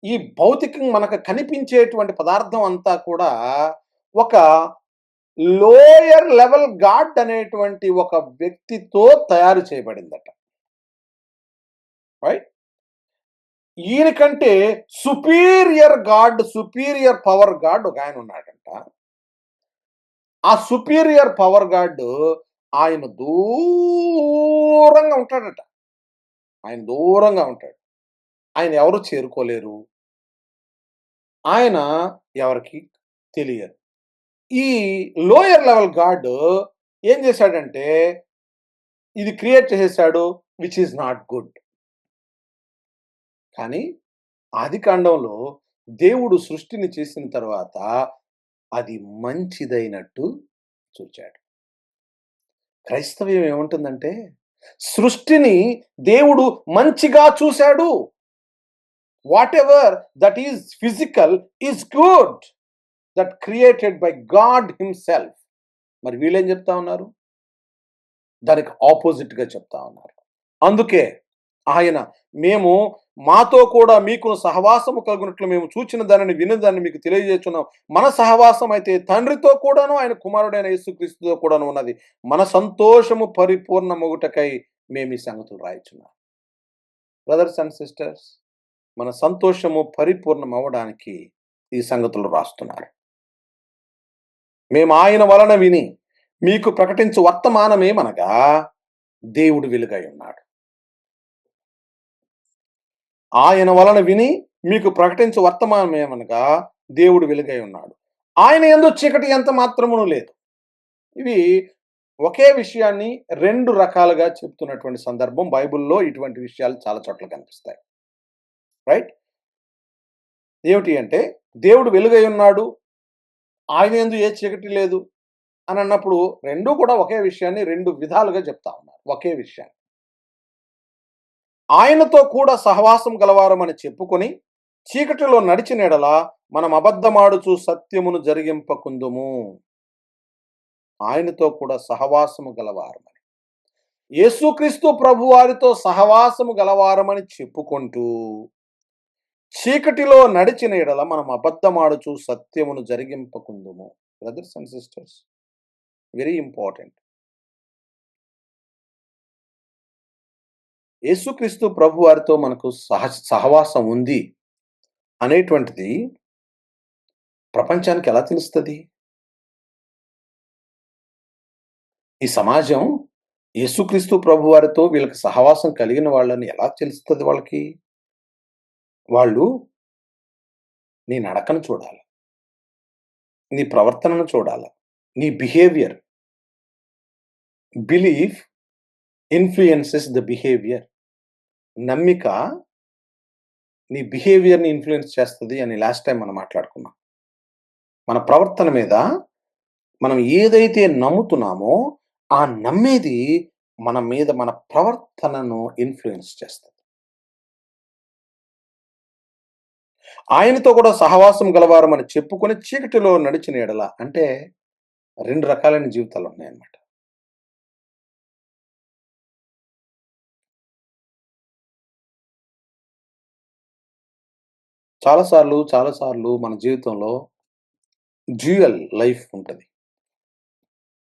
ఈ భౌతికం మనకు కనిపించేటువంటి పదార్థం అంతా కూడా ఒక లోయర్ లెవెల్ గాడ్ అనేటువంటి ఒక వ్యక్తితో తయారు చేయబడిందట. రైట్? ఈయనకంటే superior God, superior power God ఒక ఆయన ఉన్నాడంట. ఆ సుపీరియర్ పవర్ గాడ్ ఆయన దూరంగా ఉంటాడట. ఆయన దూరంగా ఉంటాడు. ఆయన ఎవరు చేరుకోలేరు. ఆయన ఎవరికి తెలియదు. ఈ లోయర్ లెవెల్ గాడ్ ఏం చేశాడంటే, ఇది క్రియేట్ చేసేసాడు, విచ్ ఈజ్ నాట్ గుడ్. కానీ ఆదికాండంలో దేవుడు సృష్టిని చేసిన తర్వాత అది మంచిదైనట్టు చూచాడు. క్రైస్తవ్యం ఏముంటుందంటే, సృష్టిని దేవుడు మంచిగా చూశాడు. What ever that is physical is good, that created by God himself. మరి వీళ్ళేం చెప్తా ఉన్నారు? దానికి ఆపోజిట్ గా చెప్తా ఉన్నారు. అందుకే ఆయన, మేము మాతో కూడా మీకు సహవాసము కలుగునట్లు మేము చూచిన దానిని విని దాన్ని మీకు తెలియజేస్తున్నాం. మన సహవాసం అయితే తండ్రితో కూడాను ఆయన కుమారుడైన యేసుక్రీస్తుతో కూడాను ఉన్నది. మన సంతోషము పరిపూర్ణమగుటకై మేము ఈ సంగతులు రాయిచున్నాం. బ్రదర్స్ అండ్ సిస్టర్స్, మన సంతోషము పరిపూర్ణం అవ్వడానికి ఈ సంగతులు రాస్తున్నారు. మేము ఆయన వలన విని మీకు ప్రకటించు వర్తమానమేమనగా, దేవుడు వెలుగై ఉన్నాడు. ఆయన వలన విని మీకు ప్రకటించు వర్తమానమేమనగా, దేవుడు వెలుగై ఉన్నాడు. ఆయన యందు చీకటి ఎంత మాత్రమును లేదు. ఇవి ఒకే విషయాన్ని రెండు రకాలుగా చెప్తున్నటువంటి సందర్భం బైబిల్లో. ఇటువంటి విషయాలు చాలా చోట్ల కనిపిస్తాయి. రైట్? ఏమిటి అంటే, దేవుడు వెలుగై ఉన్నాడు, ఆయన యందు ఏ చీకటి లేదు అని అన్నప్పుడు రెండూ కూడా ఒకే విషయాన్ని రెండు విధాలుగా చెప్తా ఉన్నారు. ఒకే విషయాన్ని. ఆయనతో కూడా సహవాసం గలవారమని చెప్పుకొని చీకటిలో నడిచిన ఎడల మనం అబద్ధమాడుచు సత్యమును జరిగింపకుందుము. ఆయనతో కూడా సహవాసము గలవారమని, యేసుక్రీస్తు ప్రభు వారితో సహవాసము గలవారమని చెప్పుకుంటూ చీకటిలో నడిచిన ఎడల మనం అబద్ధమాడుచు సత్యమును జరిగింపకుందుము. Brothers and sisters, very important. యేసుక్రీస్తు ప్రభు వారితో మనకు సహవాసం ఉంది అనేటువంటిది ప్రపంచానికి ఎలా తెలుస్తుంది? ఈ సమాజం యేసుక్రీస్తు ప్రభు వారితో వీళ్ళకి సహవాసం కలిగిన వాళ్ళని ఎలా తెలుస్తుంది? వాళ్ళకి, వాళ్ళు నీ నడకను చూడాలి, నీ ప్రవర్తనను చూడాలి, నీ behaviour. Belief influences the behaviour. నమ్మిక నీ బిహేవియర్‌ని ఇన్‌ఫ్లూయెన్స్ చేస్తది అని లాస్ట్ టైమ్ మనం మాట్లాడుకున్నాం. మన ప్రవర్తన మీద మనం ఏదైతే నమ్ముతున్నామో, ఆ నమ్మేది మన మీద మన ప్రవర్తనను ఇన్‌ఫ్లూయెన్స్ చేస్తది. ఆయనతో కూడా సహవాసం గలవారమని చెప్పుకొని చీకటిలో నడిచిన యెడల అంటే 2 రకాలైన జీవితాలున్నాయన్నమాట. చాలా సార్లు మన జీవితంలో డ్యూయల్ లైఫ్ ఉంటది.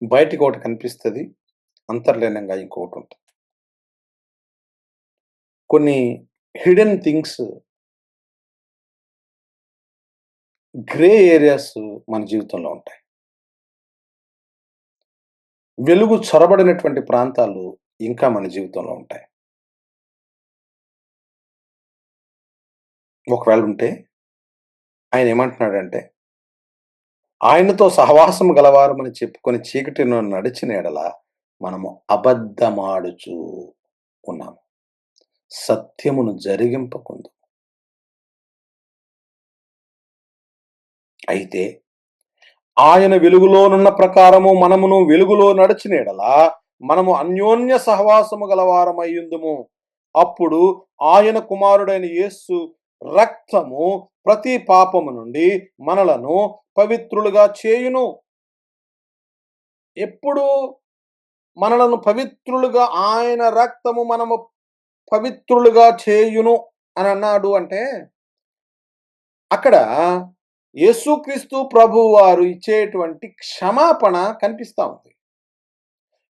బయటికొకటి కనిపిస్తది. అంతర్లీనంగా ఇంకొకటుంటది. కొన్ని హిడెన్ థింగ్స్, గ్రే ఏరియాస్ మన జీవితంలో ఉంటాయి. వెలుగు చొరబడినటువంటి ప్రాంతాలు ఇంకా మన జీవితంలో ఉంటాయి. ఒకవేళ ఉంటే ఆయనేమంటున్నాడంటే, ఆయనతో సహవాసం గలవారమని చెప్పుకొని చీకటిలో నడిచిన యెడల మనము అబద్ధమాడుచు ఉన్నాము. సత్యమును జరిగింపకుందు. అయితే ఆయన వెలుగులోనున్న ప్రకారము మనమును వెలుగులో నడిచిన యెడల మనము అన్యోన్య సహవాసము గలవారమయ్యుందుము. అప్పుడు ఆయన కుమారుడైన యేసు రక్తము ప్రతి పాపము నుండి మనలను పవిత్రులుగా చేయును. ఎప్పుడు మనలను పవిత్రులుగా ఆయన రక్తము మనము పవిత్రులుగా చేయును అని అన్నాడు అంటే, అక్కడ యేసుక్రీస్తు ప్రభువు వారు ఇచ్చేటువంటి క్షమాపణ కనిపిస్తా ఉంది.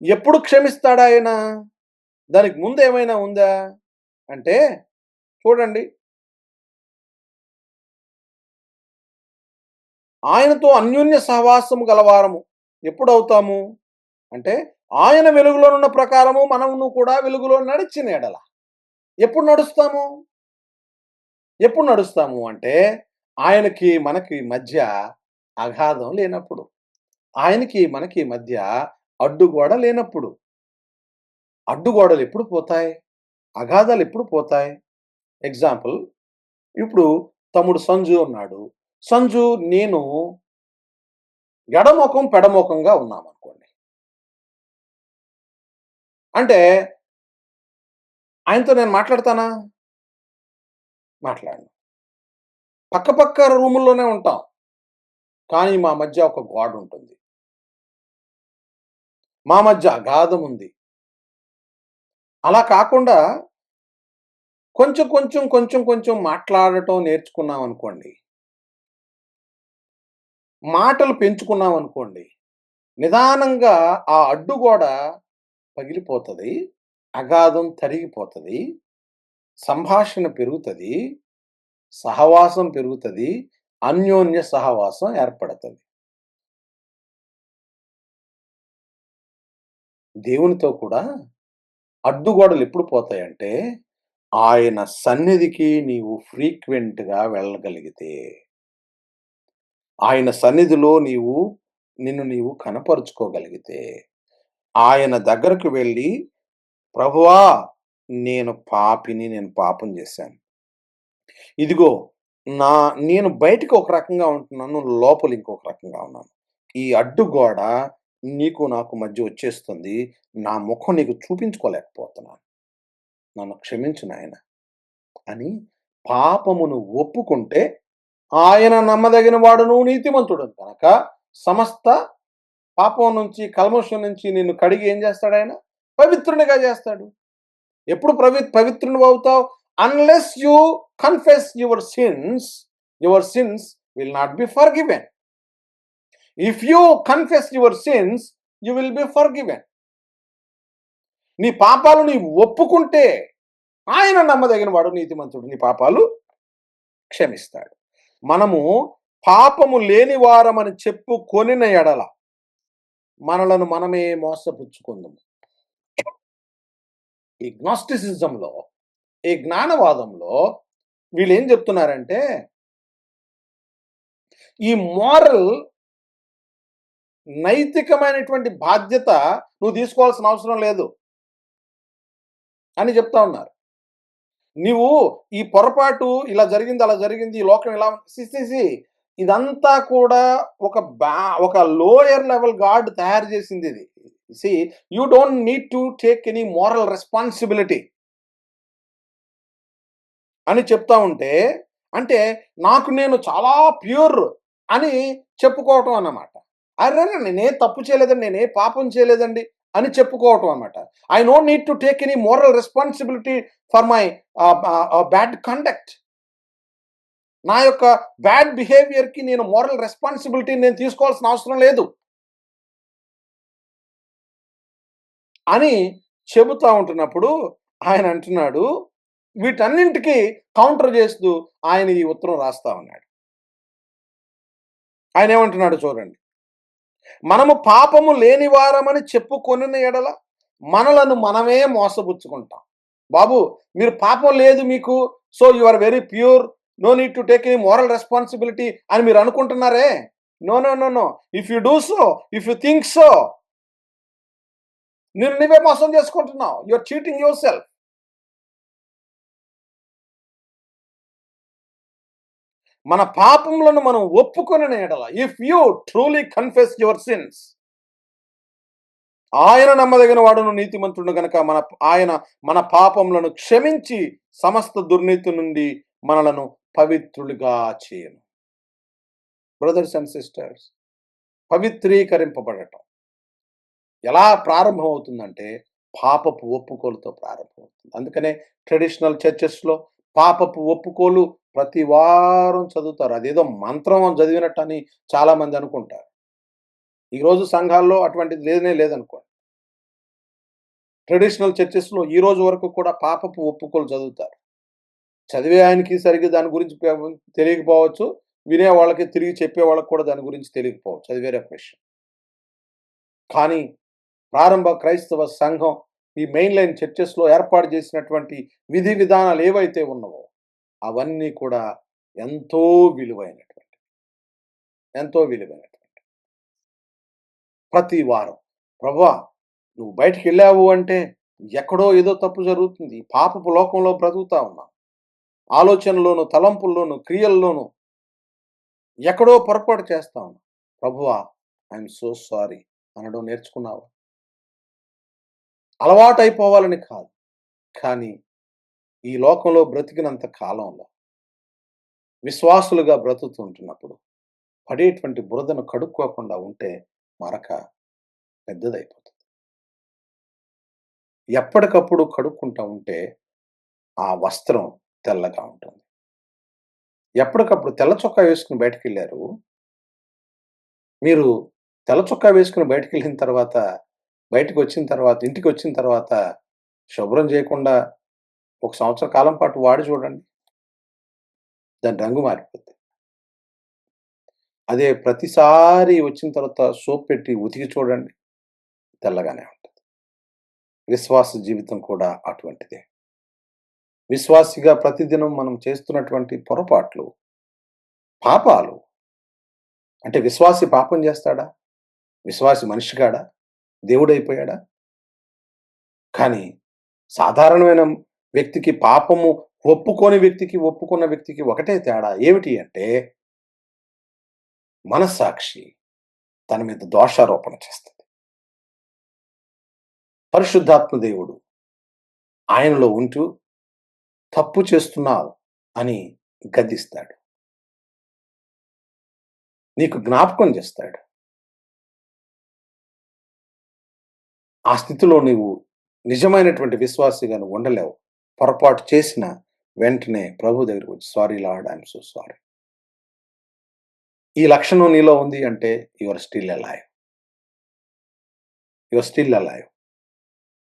ఎప్పుడు క్షమిస్తాడాయన? దానికి ముందేమైనా ఉందా? అంటే చూడండి. ఆయనతో అన్యోన్య సహవాసము గలవారము ఎప్పుడవుతాము? అంటే ఆయన వెలుగులోనున్న ప్రకారము మనమును కూడా వెలుగులో నడిచిన యెడల. ఎప్పుడు నడుస్తాము? ఎప్పుడు నడుస్తాము అంటే ఆయనకి మనకి మధ్య అగాధం లేనప్పుడు. ఆయనకి మనకి మధ్య అడ్డుగోడ లేనప్పుడు. అడ్డుగోడలు ఎప్పుడు పోతాయి? అగాధాలు ఎప్పుడు పోతాయి? ఎగ్జాంపుల్, ఇప్పుడు తమ్ముడు సంజు ఉన్నాడు. సంజు, నేను ఎడమొఖం, పెడమొఖంగా ఉన్నామనుకోండి. అంటే ఆయనతో నేను మాట్లాడతానా? మాట్లాడను. పక్క రూముల్లోనే ఉంటాం. కానీ మా మధ్య ఒక గోడుంటుంది. మా మధ్య అగాధం ఉంది. అలా కాకుండా కొంచెం మాట్లాడటం నేర్చుకున్నామనుకోండి. మాటలు పెంచుకున్నామనుకోండి. నిదానంగా ఆ అడ్డుగోడ పగిలిపోతది. అగాధం తరిగిపోతది. సంభాషణ పెరుగుతది. సహవాసం పెరుగుతది. అన్యోన్య సహవాసం ఏర్పడతది. దేవునితో కూడా అడ్డుగోడలు ఎప్పుడు పోతాయంటే, ఆయన సన్నిధికి నీవు ఫ్రీక్వెంట్‌గా వెళ్ళగలిగితే. ఆయన సన్నిధిలో నిన్ను నీవు కనపరుచుకోగలిగితే. ఆయన దగ్గరకు వెళ్లి, ప్రభువా! నేను పాపిని, నేను పాపం చేశాను. ఇదిగో నా నేను బయటికి ఒక రకంగా ఉంటున్నాను. లోపల ఇంకొక రకంగా ఉన్నాను. ఈ అడ్డుగోడ నీకు నాకు మధ్య వచ్చేస్తుంది. నా ముఖం నీకు చూపించుకోలేకపోతున్నాను. నన్ను క్షమించు నాయనా అని పాపమును ఒప్పుకుంటే, ఆయన నమ్మదగిన వాడును నీతిమంతుడును కనుక సమస్త పాపం నుంచి, కల్మషం నుంచి నిన్ను కడిగి ఏం చేస్తాడాయన? పవిత్రునిగా చేస్తాడు. ఎప్పుడు పవిత్రునివవుతావు? Unless you confess your sins will not be forgiven. If you confess your sins, you will be forgiven. నీ పాపాలు నీవు ఒప్పుకుంటే ఆయన నమ్మదగిన వాడు, నీతిమంతుడు. నీ పాపాలు క్షమిస్తాడు. మనము పాపము లేని వారమని చెప్పుకొనిన యెడల మనలను మనమే మోసపుచ్చుకుందుము. ఈ గ్నాస్టిసిజంలో, ఈ జ్ఞానవాదంలో వీళ్ళేం చెప్తున్నారంటే, ఈ మోరల్ నైతికమైనటువంటి బాధ్యత నువ్వు తీసుకోవాల్సిన అవసరం లేదు అని చెప్తా ఉన్నారు. నీవు ఈ పొరపాటు ఇలా జరిగింది, అలా జరిగింది, ఈ లోకం ఇలా ఇదంతా కూడా ఒక లోయర్ లెవెల్ గాడ్ తయారు చేసింది ఇది. You don't need to take any moral responsibility అని చెప్తా ఉంటే, అంటే నాకు నేను చాలా ప్యూర్ అని చెప్పుకోవటం అన్నమాట. అరే నేనే తప్పు చేయలేదండి, నేనే పాపం చేయలేదండి అని చెప్పుకోవటం అన్నమాట. I don't need to take any moral responsibility for my bad conduct. నా యొక్క బ్యాడ్ బిహేవియర్కి నేను మోరల్ రెస్పాన్సిబిలిటీ నేను తీసుకోవాల్సిన అవసరం లేదు అని చెబుతా ఉంటున్నప్పుడు ఆయన అంటున్నాడు, వీటన్నింటికి కౌంటర్ చేస్తూ ఆయన ఈ ఉత్తరం రాస్తా ఉన్నాడు. ఆయన ఏమంటున్నాడు చూడండి, మనము పాపము లేని వారమని చెప్పుకొనిన ఎడల మనలను మనమే మోసపుచ్చుకుంటాం. బాబు మీరు పాపం లేదు మీకు, so you are very pure, no need to take any moral responsibility అని మీరు అనుకుంటున్నారే. No no no no, if you do so, if you think so, నువ్వే మోసం చేసుకుంటున్నావు. You are cheating yourself. మన పాపములను మనం ఒప్పుకొనిన ఎడల, if you truly confess your sins, ఆయన నమ్మదగిన వాడును నీతిమంతుడు గనక ఆయన మన పాపములను క్షమించి సమస్త దుర్నీతి నుండి మనలను పవిత్రులుగా చేయను. బ్రదర్స్ అండ్ సిస్టర్స్, పవిత్రీకరింపబడటం ఎలా ప్రారంభం అవుతుందంటే పాపపు ఒప్పుకోలుతో ప్రారంభమవుతుంది. అందుకనే ట్రెడిషనల్ చర్చెస్లో పాపపు ఒప్పుకోలు ప్రతి వారం చదువుతారు. అదేదో మంత్రం చదివినట్టు అని చాలా మంది అనుకుంటారు. ఈరోజు సంఘాల్లో అటువంటిది లేదనే లేదనుకోండి. ట్రెడిషనల్ చర్చెస్లో ఈ రోజు వరకు కూడా పాపపు ఒప్పుకోలు చదువుతారు. చదివే ఆయనకి సరిగ్గా దాని గురించి తెలియకపోవచ్చు, వినే వాళ్ళకి తిరిగి చెప్పే వాళ్ళకి కూడా దాని గురించి తెలియకపోవచ్చు, అది వేరే విషయం. కానీ ప్రారంభ క్రైస్తవ సంఘం ఈ మెయిన్ లైన్ చర్చెస్లో ఏర్పాటు చేసినటువంటి విధి విధానాలు ఏవైతే ఉన్నావో అవన్నీ కూడా ఎంతో విలువైనటువంటి. ప్రతి వారం ప్రభువా నువ్వు బయటికి వెళ్ళావు అంటే ఎక్కడో ఏదో తప్పు జరుగుతుంది, పాపపు లోకంలో బ్రతుకుతా ఉన్నావు, ఆలోచనలోను, తలంపుల్లోను, క్రియల్లోనూ ఎక్కడో పొరపాటు చేస్తా ఉన్నావు. ప్రభువా ఐఎమ్ సో సారీ అనడం నేర్చుకున్నావు. అలవాటు అయిపోవాలని కాదు, కానీ ఈ లోకంలో బ్రతికినంత కాలంలో విశ్వాసులుగా బ్రతుకుతుంటున్నప్పుడు పడేటువంటి బురదను కడుక్కోకుండా ఉంటే మరక పెద్దదైపోతుంది. ఎప్పటికప్పుడు కడుక్కుంటా ఉంటే ఆ వస్త్రం తెల్లగా ఉంటుంది. ఎప్పటికప్పుడు తెల్ల చొక్కా వేసుకుని బయటకు వెళ్ళారు, మీరు తెల్ల చొక్కా వేసుకుని బయటకు వెళ్ళిన తర్వాత ఇంటికి వచ్చిన తర్వాత శుభ్రం చేయకుండా 1 సంవత్సర కాలం పాటు వాడి చూడండి, దాని రంగు మారిపోతుంది. అదే ప్రతిసారి వచ్చిన తర్వాత సోప్ పెట్టి ఉతికి చూడండి, తెల్లగానే ఉంటుంది. విశ్వాస జీవితం కూడా అటువంటిదే. విశ్వాసిగా ప్రతిదినం మనం చేస్తున్నటువంటి పొరపాట్లు, పాపాలు, అంటే విశ్వాసి పాపం చేస్తాడా? విశ్వాసి మనిషి కాడా? దేవుడైపోయాడా? కానీ సాధారణమైన వ్యక్తికి, పాపము ఒప్పుకోని వ్యక్తికి, ఒప్పుకున్న వ్యక్తికి ఒకటే తేడా. ఏమిటి అంటే మనస్సాక్షి తన మీద దోషారోపణ చేస్తుంది. పరిశుద్ధాత్మ దేవుడు ఆయనలో ఉంటూ తప్పు చేస్తున్నావు అని గద్దిస్తాడు, నీకు జ్ఞాపకం చేస్తాడు. ఆ స్థితిలో నీవు నిజమైనటువంటి విశ్వాసిగా నువ్వు ఉండలేవు. పొరపాటు చేసిన వెంటనే ప్రభు దగ్గరికి వచ్చి sorry lord, I'm so sorry. ఈ లక్షణం నీలో ఉంది అంటే యు ఆర్ స్టిల్ అలైవ్.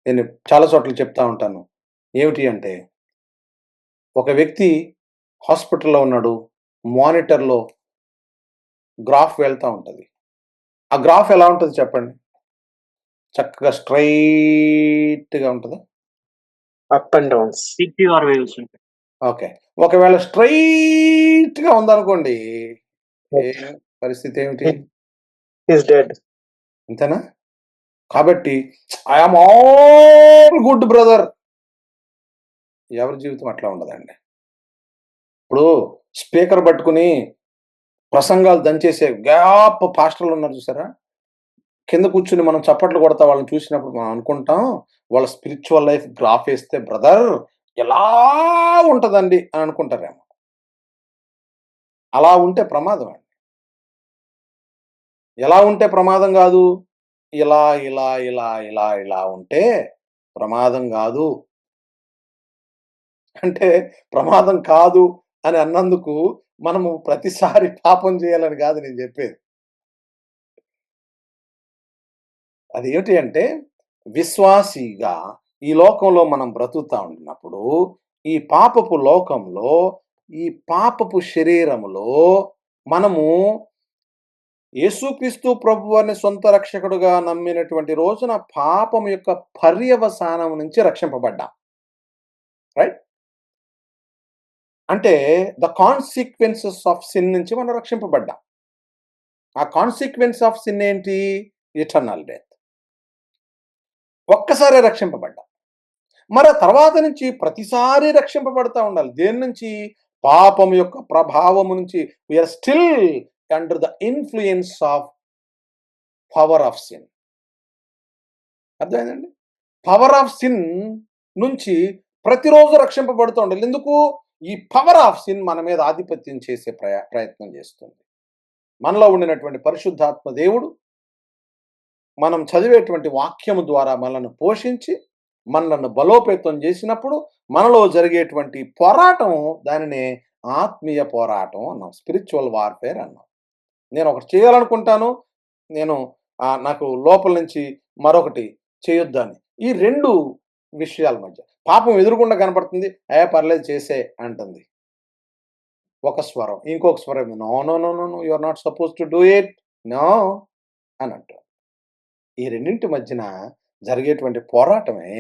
నేను చాలా చోట్ల చెప్తా ఉంటాను. ఏమిటి అంటే, ఒక వ్యక్తి హాస్పిటల్లో ఉన్నాడు, మానిటర్లో గ్రాఫ్ వెళ్తా ఉంటుంది. ఆ గ్రాఫ్ ఎలా ఉంటుంది చెప్పండి? చక్కగా స్ట్రైట్గా ఉంటుందా? Up and downs. Secure waves ఉంటాయి. ఓకే. ఒకవేళ స్ట్రైట్గా ఉందనుకోండి, పరిస్థితి ఏమిటి? Is dead. అంతేనా? కాబట్టి ఐఎమ్ ఆల్ గుడ్ బ్రదర్, ఎవరి జీవితం అట్లా ఉండదండి. ఇప్పుడు స్పీకర్ పట్టుకుని ప్రసంగాలు దంచేసే గ్యాప్ పాస్టర్లు ఉన్నారు చూసారా? కింద కూర్చొని మనం చప్పట్లు కొడతా వాళ్ళని చూసినప్పుడు మనం అనుకుంటాం, వాళ్ళ స్పిరిచ్యువల్ లైఫ్ గ్రాఫ్ ఏస్తే బ్రదర్ ఎలా ఉంటదండి అని అనుకుంటారేమో. అలా ఉంటే ప్రమాదం అండి. ఎలా ఉంటే ప్రమాదం గాదు? ఇలా, ఇలా, ఇలా, ఇలా, ఇలా ఉంటే ప్రమాదం గాదు. అంటే ప్రమాదం కాదు అని అన్నందుకు మనము ప్రతిసారి పాపం చేయాలని గాదు నేను జెప్పేది. అదేంటి అంటే విశ్వాసిగా ఈ లోకంలో మనం బ్రతుకుతా ఉంటున్నప్పుడు, ఈ పాపపు లోకంలో, ఈ పాపపు శరీరములో మనము యేసుక్రీస్తు ప్రభువారిని సొంత రక్షకుడుగా నమ్మినటువంటి రోజున పాపం యొక్క పర్యవసానం నుంచి రక్షింపబడ్డాం. రైట్? అంటే ద కాన్సిక్వెన్సెస్ ఆఫ్ సిన్ నుంచి మనం రక్షింపబడ్డాం. ఆ కాన్సిక్వెన్స్ ఆఫ్ సిన్ ఏంటి? Eternal death. ఒక్కసారే రక్షింపబడ్డాం. మరి ఆ తర్వాత నుంచి ప్రతిసారి రక్షింపబడతా ఉండాలి. దేని నుంచి? పాపం యొక్క ప్రభావము నుంచి. We are still under the influence of power of sin. అర్థమైందండి? పవర్ ఆఫ్ సిన్ నుంచి ప్రతిరోజు రక్షింపబడుతూ ఉండాలి. ఎందుకు? ఈ పవర్ ఆఫ్ సిన్ మన మీద ఆధిపత్యం చేసే ప్రయత్నం చేస్తుంది. మనలో ఉండినటువంటి పరిశుద్ధాత్మ దేవుడు మనం చదివేటువంటి వాక్యము ద్వారా మనల్ని పోషించి మనల్ని బలోపేతం చేసినప్పుడు మనలో జరిగేటువంటి పోరాటం దానినే ఆత్మీయ పోరాటం అన్నాం. స్పిరిచువల్ వార్ఫేర్ అన్నాం. నేను ఒకటి చేయాలనుకుంటాను, నేను నాకు లోపల నుంచి మరొకటి చేయొద్దని. ఈ రెండు విషయాల మధ్య పాపం ఎదురుగుండా కనపడుతుంది, పర్లేదు చేసే అంటుంది ఒక స్వరం. ఇంకొక స్వరం no no no no no you are not suppose to do it no అని అంటుంది. ఈ రెండింటి మధ్యన జరిగేటువంటి పోరాటమే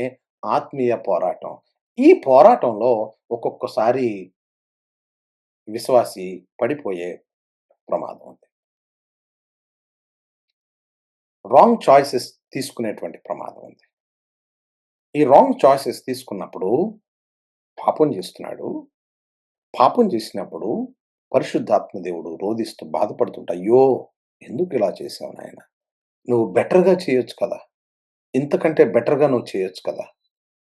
ఆత్మీయ పోరాటం. ఈ పోరాటంలో ఒక్కొక్కసారి విశ్వాసి పడిపోయే ప్రమాదం ఉంది. రాంగ్ చాయిసెస్ తీసుకునేటువంటి ప్రమాదం ఉంది. ఈ రాంగ్ చాయిసెస్ తీసుకున్నప్పుడు పాపం చేస్తున్నాడు. పాపం చేసినప్పుడు పరిశుద్ధాత్మ దేవుడు రోదిస్తూ బాధపడుతుంటా, అయ్యో ఎందుకు ఇలా చేసావు నాయన, నువ్వు బెటర్‌గా చేయొచ్చు కదా! ఇంతకంటే బెటర్‌గా నువ్వు చేయొచ్చు కదా!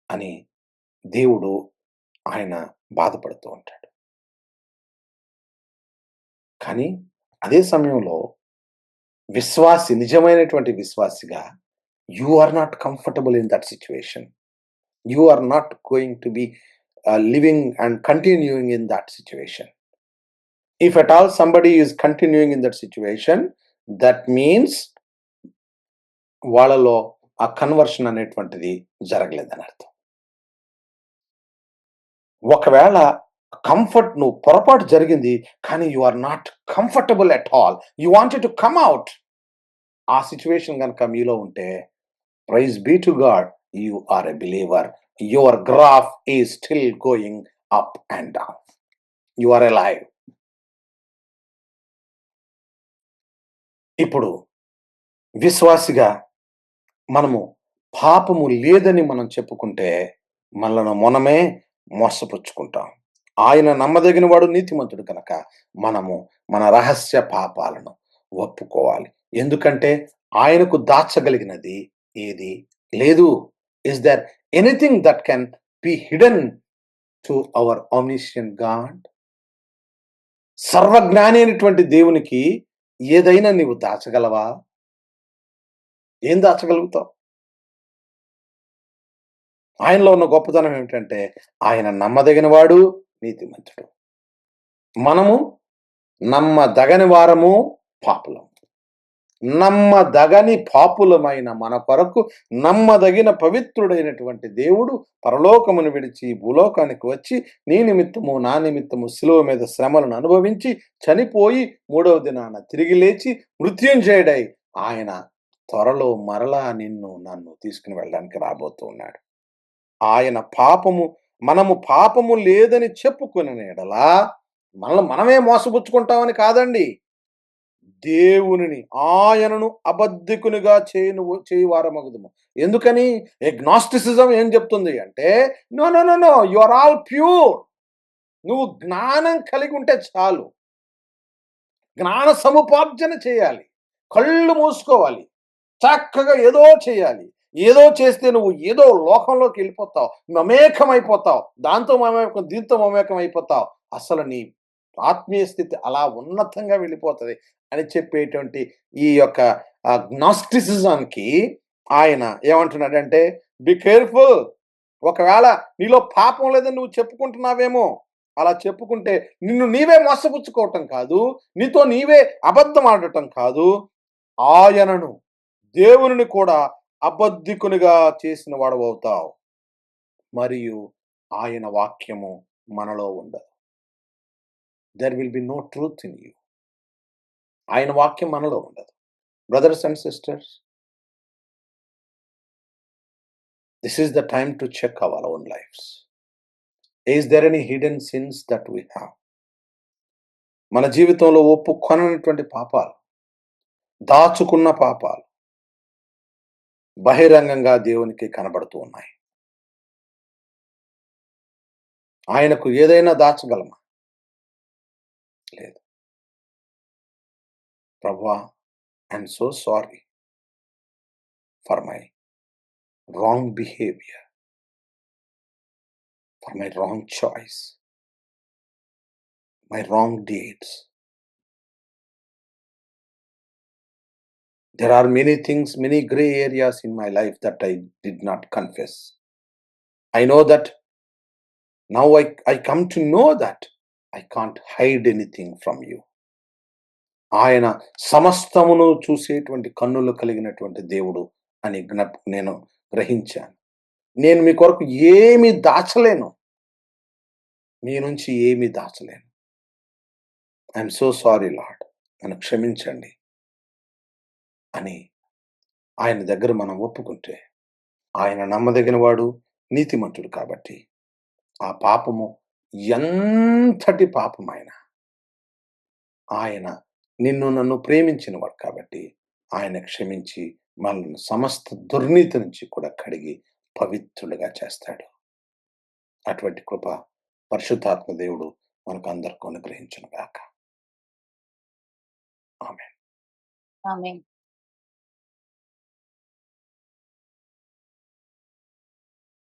అని దేవుడు ఆయన బాధపడుతూ ఉంటాడు. కానీ అదే సమయంలో విశ్వాసి, నిజమైనటువంటి విశ్వాసిగా you are not comfortable in that situation. You are not going to be living and continuing in that situation. If at all somebody is continuing in that situation, that means వాళ్ళలో ఆ కన్వర్షన్ అనేటువంటిది జరగలేదని అర్థం. ఒకవేళ comfort, నువ్వు పొరపాటు జరిగింది కానీ you are not comfortable at all, you wanted to come out, ఆ సిచ్యువేషన్ కనుక మీలో ఉంటే praise be to God, you are a believer. Your graph is still going up and down. You are alive. ఇప్పుడు విశ్వాసిగా మనము పాపము లేదని మనం చెప్పుకుంటే మనలను మనమే మోసపుచ్చుకుంటాం. ఆయన నమ్మదగిన వాడు, నీతిమంతుడు కనుక మనము మన రహస్య పాపాలను ఒప్పుకోవాలి. ఎందుకంటే ఆయనకు దాచగలిగినది ఏది లేదు. Is there anything that can be hidden to our omniscient God? సర్వజ్ఞాని అయినటువంటి దేవునికి ఏదైనా నీవు దాచగలవా? ఏం దాచగలుగుతావు? ఆయనలో ఉన్న గొప్పతనం ఏమిటంటే ఆయన నమ్మదగిన వాడు, నీతిమంతుడు. మనము నమ్మదగని వారము, పాపులం. నమ్మదగని పాపులమైన మన కొరకు నమ్మదగిన పవిత్రుడైనటువంటి దేవుడు పరలోకమును విడిచి భూలోకానికి వచ్చి నీ నిమిత్తము నా నిమిత్తము శిలువ మీద శ్రమలను అనుభవించి చనిపోయి 3వ దినాన తిరిగి లేచి మృత్యుంజయుడై ఆయన త్వరలో మరలా నిన్ను నన్ను తీసుకుని వెళ్ళడానికి రాబోతూ ఉన్నాడు. ఆయన మనము పాపము లేదని చెప్పుకునే ఎడలా మనమే మోసపుచ్చుకుంటామని కాదండి, దేవునిని ఆయనను అబద్ధికునిగా చేయువారమగుదుము. ఎందుకని? ఎగ్నాస్టిసిజం ఏం చెప్తుంది అంటే, no no no no you are all pure. నువ్వు జ్ఞానం కలిగి ఉంటే చాలు. జ్ఞాన సముపార్జన చేయాలి. కళ్ళు మూసుకోవాలి. చక్కగా ఏదో చేయాలి. ఏదో చేస్తే నువ్వు ఏదో లోకంలోకి వెళ్ళిపోతావు. మమేకమైపోతావు. దాంతో మమేకం, దీంతో మమేకం అయిపోతావు. అసలు నీ ఆత్మీయ స్థితి అలా ఉన్నతంగా వెళ్ళిపోతది అని చెప్పేటువంటి ఈ యొక్క గ్నాస్టిసిజంకి ఆయన ఏమంటున్నాడంటే, బి కేర్‌ఫుల్. ఒకవేళ నీలో పాపం లేదని నువ్వు చెప్పుకుంటున్నావేమో. అలా చెప్పుకుంటే నిన్ను నీవే మోసపుచ్చుకోవటం కాదు. నీతో నీవే అబద్ధం ఆడటం కాదు. ఆయనను, దేవునిని కూడా అబద్ధికునిగా చేసిన వాడవవుతావు. మరియు ఆయన వాక్యము మనలో ఉండదు. There will be no truth in you. ఆయన వాక్యం మనలో ఉండదు. Brothers and sisters, this is the time to check our own lifes. Is there any hidden sins that we have? మన జీవితంలో ఒప్పుకొననటువంటి పాపాలు, దాచుకున్న పాపాలు బహిరంగంగా దేవునికి కనబడుతూ ఉన్నాయి. ఆయనకు ఏదైనా దాచగలమా? లేదు. ప్రభువా, I'm so sorry for my wrong behaviour, for my wrong choice, my wrong deeds. There are many things, many gray areas in my life that I did not confess. I know that now I come to know that I can't hide anything from you. ఆయన సమస్తమును చూసేటువంటి కన్నులు కలిగినటువంటి దేవుడు అని నేను గ్రహించాను. నేను మీ కొరకు ఏమి దాచలేను. మీ నుంచి ఏమి దాచలేను. ఐఎమ్ సో సారీ లార్డ్, నన్ను క్షమించండి అని ఆయన దగ్గర మనం ఒప్పుకుంటే, ఆయన నమ్మదగిన వాడు, నీతిమంతుడు కాబట్టి ఆ పాపము ఎంతటి పాపమైనా ఆయన నిన్ను నన్ను ప్రేమించిన వాడు కాబట్టి ఆయన క్షమించి మనల్ని సమస్త దుర్నీతి నుంచి కూడా కడిగి పవిత్రులుగా చేస్తాడు. అటువంటి కృప పరిశుద్ధాత్మ దేవుడు మనకు అందరికీ అనుగ్రహించును గాక. ఆమేన్. ఆమేన్.